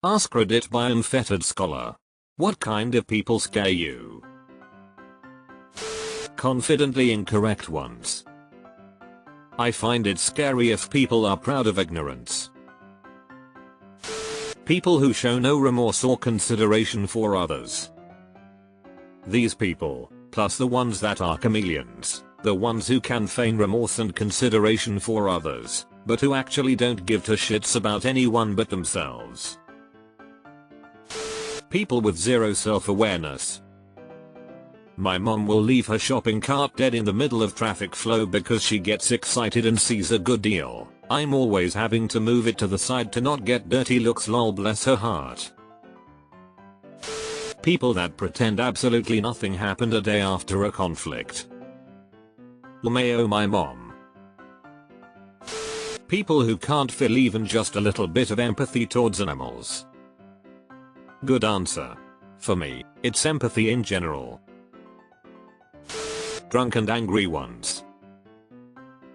AskReddit by unfettered scholar. What kind of people scare you? Confidently incorrect ones. I find it scary if people are proud of ignorance. People who show no remorse or consideration for others. These people, plus the ones that are chameleons, the ones who can feign remorse and consideration for others, but who actually don't give two shits about anyone but themselves. People with zero self-awareness. My mom will leave her shopping cart dead in the middle of traffic flow because she gets excited and sees a good deal. I'm always having to move it to the side to not get dirty looks, lol, bless her heart. People that pretend absolutely nothing happened a day after a conflict. LMAO my mom. People who can't feel even just a little bit of empathy towards animals. Good answer. For me, it's empathy in general. Drunk and angry ones.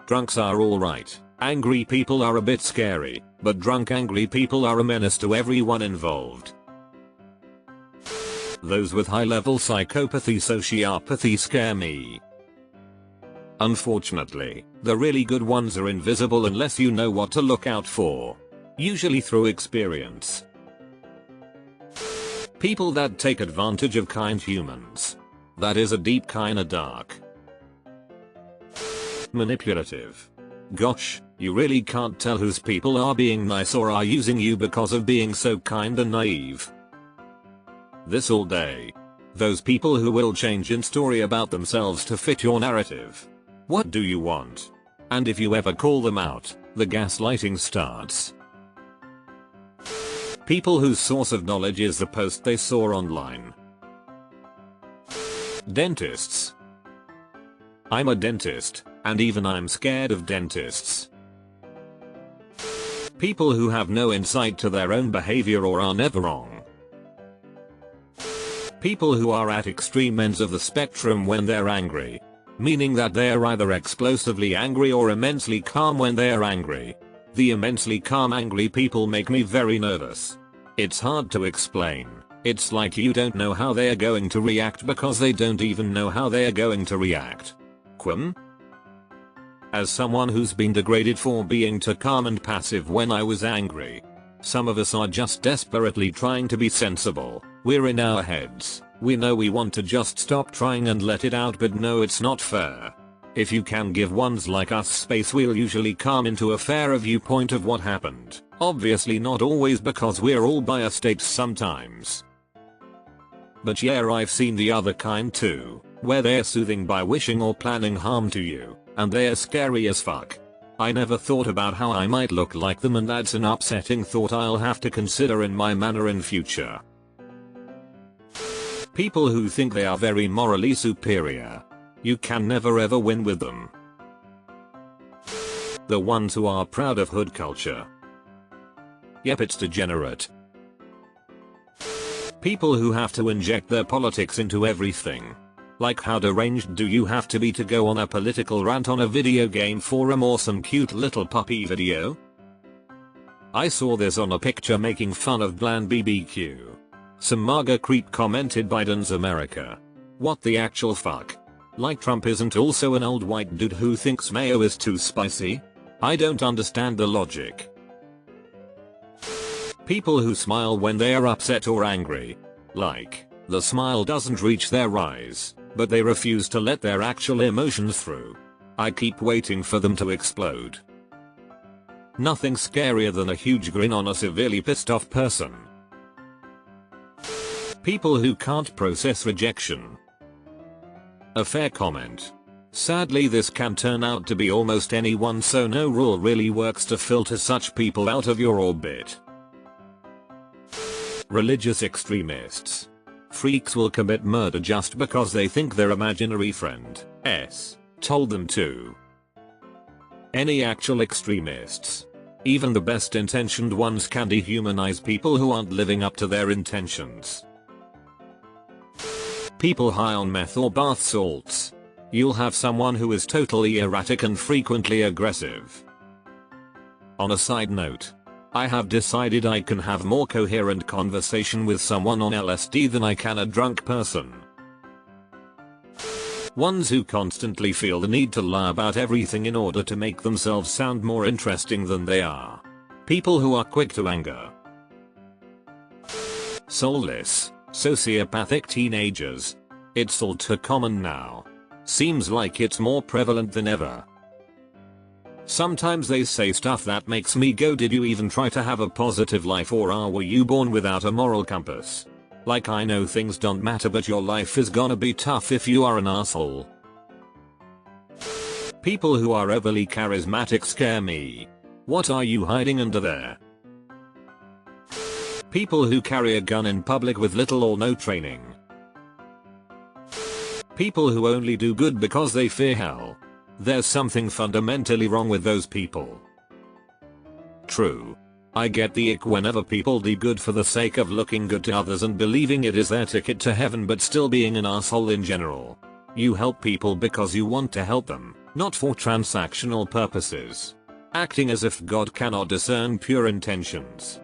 Drunks are alright, angry people are a bit scary, but drunk angry people are a menace to everyone involved. Those with high-level psychopathy sociopathy scare me. Unfortunately, the really good ones are invisible unless you know what to look out for. Usually through experience. People that take advantage of kind humans. That is a deep kinda dark. Manipulative. Gosh, you really can't tell whose people are being nice or are using you because of being so kind and naive. This all day. Those people who will change in story about themselves to fit your narrative. What do you want? And if you ever call them out, the gaslighting starts. People whose source of knowledge is the post they saw online. Dentists. I'm a dentist, and even I'm scared of dentists. People who have no insight to their own behavior or are never wrong. People who are at extreme ends of the spectrum when they're angry. Meaning that they're either explosively angry or immensely calm when they're angry. The immensely calm angry people make me very nervous. It's hard to explain. It's like you don't know how they're going to react because they don't even know how they're going to react. Quim? As someone who's been degraded for being too calm and passive when I was angry. Some of us are just desperately trying to be sensible. We're in our heads. We know we want to just stop trying and let it out, but no, it's not fair. If you can give ones like us space, we'll usually come into a fairer viewpoint of what happened. Obviously not always, because we're all biased states sometimes. But yeah, I've seen the other kind too, where they're soothing by wishing or planning harm to you, and they're scary as fuck. I never thought about how I might look like them, and that's an upsetting thought I'll have to consider in my manner in future. People who think they are very morally superior. You can never ever win with them. The ones who are proud of hood culture. Yep, it's degenerate. People who have to inject their politics into everything. Like, how deranged do you have to be to go on a political rant on a video game forum or some cute little puppy video? I saw this on a picture making fun of bland BBQ. Some MAGA creep commented, Biden's America. What the actual fuck? Like, Trump isn't also an old white dude who thinks mayo is too spicy? I don't understand the logic. People who smile when they are upset or angry. Like, the smile doesn't reach their eyes, but they refuse to let their actual emotions through. I keep waiting for them to explode. Nothing scarier than a huge grin on a severely pissed off person. People who can't process rejection. A fair comment. Sadly, this can turn out to be almost anyone, so no rule really works to filter such people out of your orbit. Religious extremists. Freaks will commit murder just because they think their imaginary friend told them to. Any actual extremists. Even the best intentioned ones can dehumanize people who aren't living up to their intentions. People high on meth or bath salts. You'll have someone who is totally erratic and frequently aggressive. On a side note, I have decided I can have more coherent conversation with someone on LSD than I can a drunk person. Ones who constantly feel the need to lie about everything in order to make themselves sound more interesting than they are. People who are quick to anger. Soulless, sociopathic teenagers. It's all too common now. Seems like it's more prevalent than ever. Sometimes they say stuff that makes me go, did you even try to have a positive life, or were you born without a moral compass? Like, I know things don't matter, but your life is gonna be tough if you are an asshole. People who are overly charismatic scare me. What are you hiding under there? People who carry a gun in public with little or no training. People who only do good because they fear hell. There's something fundamentally wrong with those people. True. I get the ick whenever people do good for the sake of looking good to others and believing it is their ticket to heaven, but still being an asshole in general. You help people because you want to help them, not for transactional purposes. Acting as if God cannot discern pure intentions.